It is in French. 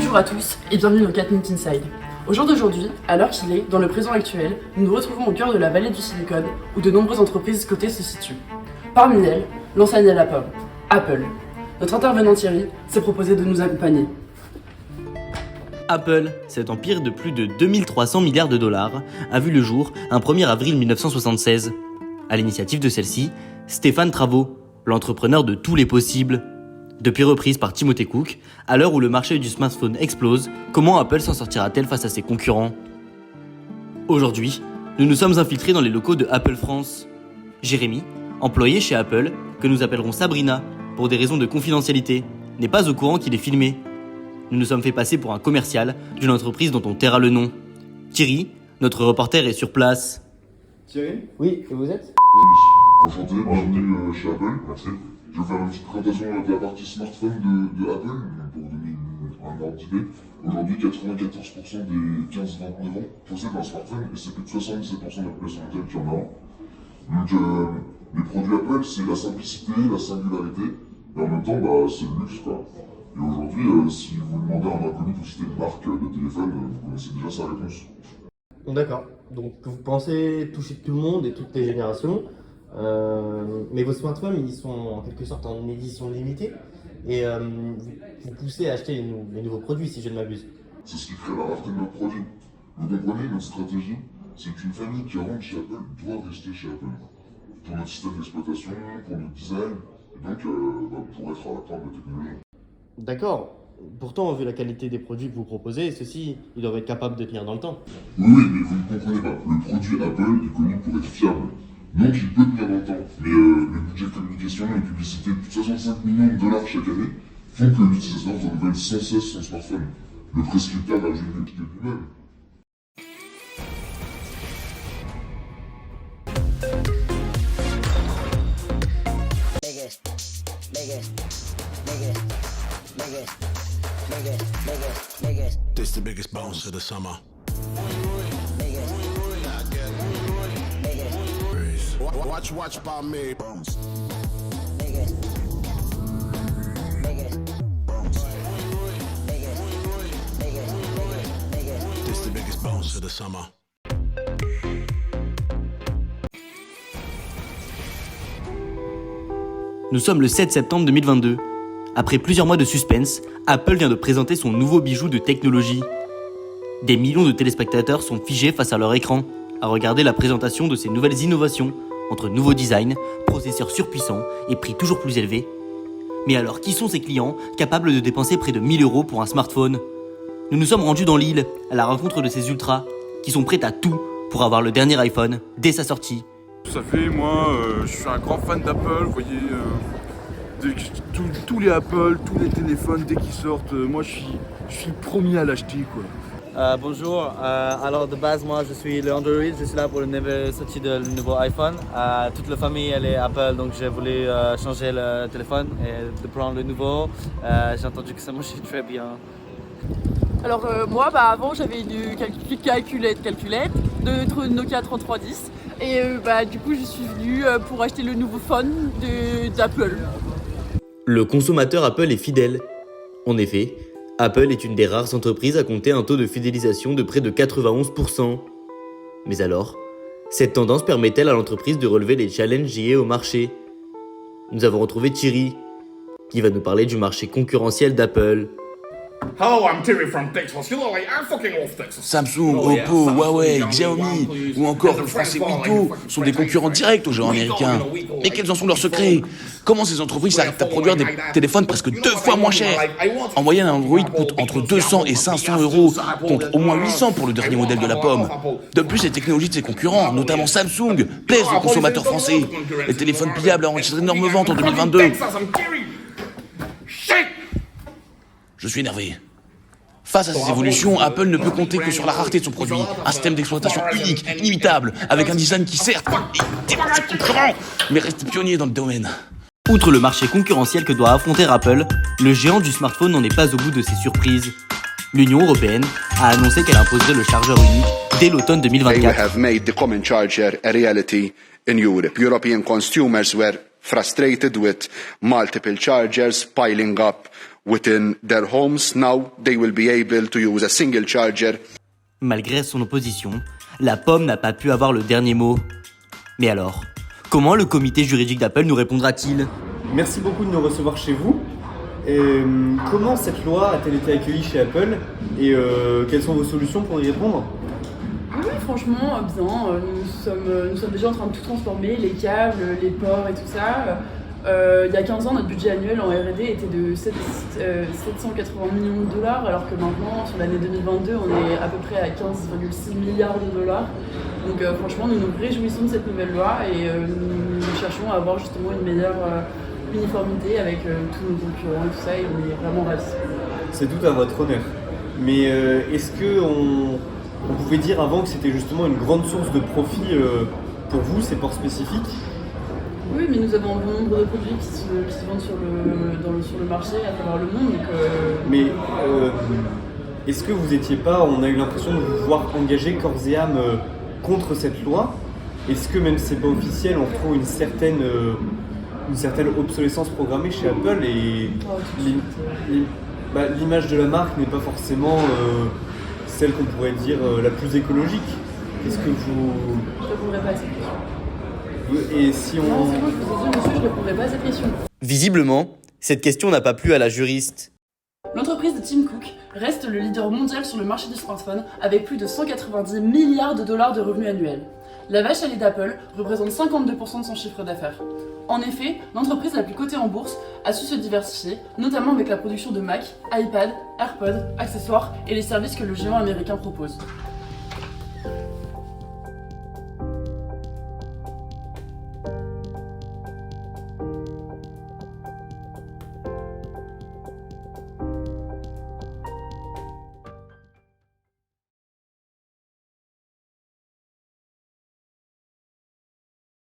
Bonjour à tous et bienvenue dans 4 Minutes Inside. Au jour d'aujourd'hui, à l'heure qu'il est, dans le présent actuel, nous nous retrouvons au cœur de la vallée du Silicon où de nombreuses entreprises cotées se situent. Parmi elles, l'enseigne à la pomme, Apple. Notre intervenant Thierry s'est proposé de nous accompagner. Apple, cet empire de plus de 2300 milliards de dollars, a vu le jour un 1er avril 1976. À l'initiative de celle-ci, Stéphane Travaux, l'entrepreneur de tous les possibles. Depuis reprise par Timothy Cook, à l'heure où le marché du smartphone explose, comment Apple s'en sortira-t-elle face à ses concurrents ? Aujourd'hui, nous nous sommes infiltrés dans les locaux de Apple France. Jérémy, employé chez Apple, que nous appellerons Sabrina, pour des raisons de confidentialité, n'est pas au courant qu'il est filmé. Nous nous sommes fait passer pour un commercial d'une entreprise dont on taira le nom. Thierry, notre reporter, est sur place. Thierry ? Oui, et vous êtes ? Enchanté, bienvenue chez Apple. Merci. Je vais faire une petite présentation de la partie smartphone de Apple, pour donner un ordre d'idée. Aujourd'hui, 94% des 15-29 ans possèdent un smartphone et c'est plus de 77% de la population mondiale qui en a un. Donc, les produits Apple, c'est la simplicité, la singularité, et en même temps, c'est le luxe, quoi. Et aujourd'hui, si vous demandez à un inconnu de citer une marque de téléphone, vous connaissez déjà sa réponse. D'accord. Donc vous pensez toucher tout le monde et toutes les générations, mais vos smartphones, ils sont en quelque sorte en édition limitée et vous poussez à acheter les nouveaux produits, si je ne m'abuse. C'est ce qui crée la rareté de notre produit. Vous comprenez, notre stratégie, c'est qu'une famille qui rentre chez Apple doit rester chez Apple. Pour notre système d'exploitation, pour notre design, et donc pour être à la pointe de la technologie. D'accord. Pourtant, vu la qualité des produits que vous proposez, ceux-ci, ils doivent être capables de tenir dans le temps. Oui, mais vous ne comprenez pas. Le produit Apple est connu pour être fiable. Donc il peut tenir dans le temps. Mais le budget de communication et publicité de 65 millions de dollars chaque année font que l'utilisateur renouvelle sans cesse son smartphone. Le prescripteur n'a jamais piqué lui-même. This the biggest bounce of the summer. Watch by me. Bounce. This the biggest bounce of the summer. Nous sommes le 7 septembre 2022. Après plusieurs mois de suspense, Apple vient de présenter son nouveau bijou de technologie. Des millions de téléspectateurs sont figés face à leur écran, à regarder la présentation de ces nouvelles innovations, entre nouveaux designs, processeurs surpuissants et prix toujours plus élevés. Mais alors, qui sont ces clients capables de dépenser près de 1000 € pour un smartphone ? Nous nous sommes rendus dans l'île, à la rencontre de ces ultras, qui sont prêts à tout pour avoir le dernier iPhone dès sa sortie. Ça fait, moi, je suis un grand fan d'Apple, vous voyez, tous les Apple, tous les téléphones, dès qu'ils sortent, moi je suis le premier à l'acheter, quoi. Bonjour, alors de base moi je suis le Android, je suis là pour le nouveau sortie de le nouveau iPhone. Toute la famille elle est Apple donc j'ai voulu changer le téléphone et de prendre le nouveau. J'ai entendu que ça marchait très bien. Alors moi, avant j'avais une calculette de Nokia 3310 et du coup je suis venue pour acheter le nouveau phone d'Apple. Le consommateur Apple est fidèle. En effet, Apple est une des rares entreprises à compter un taux de fidélisation de près de 91%. Mais alors, cette tendance permet-elle à l'entreprise de relever les challenges liés au marché ? Nous avons retrouvé Thierry, qui va nous parler du marché concurrentiel d'Apple. Hello, I'm Terry from Texas. You know, I'm fucking off Texas. Samsung, Oppo, Huawei, Xiaomi ou encore le français Wiko sont des concurrents directs aux géants américains. Mais quels en sont leurs secrets ? Comment ces entreprises arrivent à produire des téléphones presque 2 fois moins chers ? En moyenne, un Android coûte entre 200 et 500 € contre au moins 800 pour le dernier modèle de la pomme. De plus, les technologies de ses concurrents, notamment Samsung, plaisent aux consommateurs français. Les téléphones pliables ont enregistré d'énormes ventes en 2022. Je suis énervé. Face à ces évolutions, Apple ne peut compter que sur la rareté de son produit, un système d'exploitation unique, inimitable, avec un design qui certes est démarre ses concurrents, mais reste pionnier dans le domaine. Outre le marché concurrentiel que doit affronter Apple, le géant du smartphone n'en est pas au bout de ses surprises. L'Union européenne a annoncé qu'elle imposerait le chargeur unique dès l'automne 2024. They have made the common charger a reality in Europe. European consumers were frustrated with multiple chargers piling up within their homes. Now they will be able to use a single charger. Malgré son opposition, la pomme n'a pas pu avoir le dernier mot. Mais alors, comment le comité juridique d'Apple nous répondra-t-il ? Merci beaucoup de nous recevoir chez vous. Comment cette loi a-t-elle été accueillie chez Apple et quelles sont vos solutions pour y répondre ? Oui, franchement, bien. Nous sommes déjà en train de tout transformer, les câbles, les ports et tout ça. Il y a 15 ans, notre budget annuel en R&D était de 780 millions de dollars, alors que maintenant, sur l'année 2022, on est à peu près à 15,6 milliards de dollars. Donc franchement, nous nous réjouissons de cette nouvelle loi et nous cherchons à avoir justement une meilleure uniformité avec tous nos concurrents et tout ça, et on est vraiment ravis. C'est tout à votre honneur. Mais est-ce qu'on pouvait dire avant que c'était justement une grande source de profit pour vous, ces ports spécifiques ? Oui, mais nous avons un bon nombre de produits qui se vendent sur le marché à travers le monde. Donc, Mais est-ce que vous étiez pas, on a eu l'impression de vous voir engager corps et âme contre cette loi ? Est-ce que même si c'est pas officiel, on retrouve une certaine obsolescence programmée chez Apple et l'image de la marque n'est pas forcément celle qu'on pourrait dire la plus écologique. Est-ce que vous... Je ne répondrai pas à cette question. Et si on... Non, c'est bon, je vous ai dit, monsieur, je ne répondrai pas à cette question. Visiblement, cette question n'a pas plu à la juriste. L'entreprise de Tim Cook reste le leader mondial sur le marché du smartphone avec plus de 190 milliards de dollars de revenus annuels. La vache à lait d'Apple représente 52% de son chiffre d'affaires. En effet, l'entreprise la plus cotée en bourse a su se diversifier, notamment avec la production de Mac, iPad, AirPods, accessoires et les services que le géant américain propose.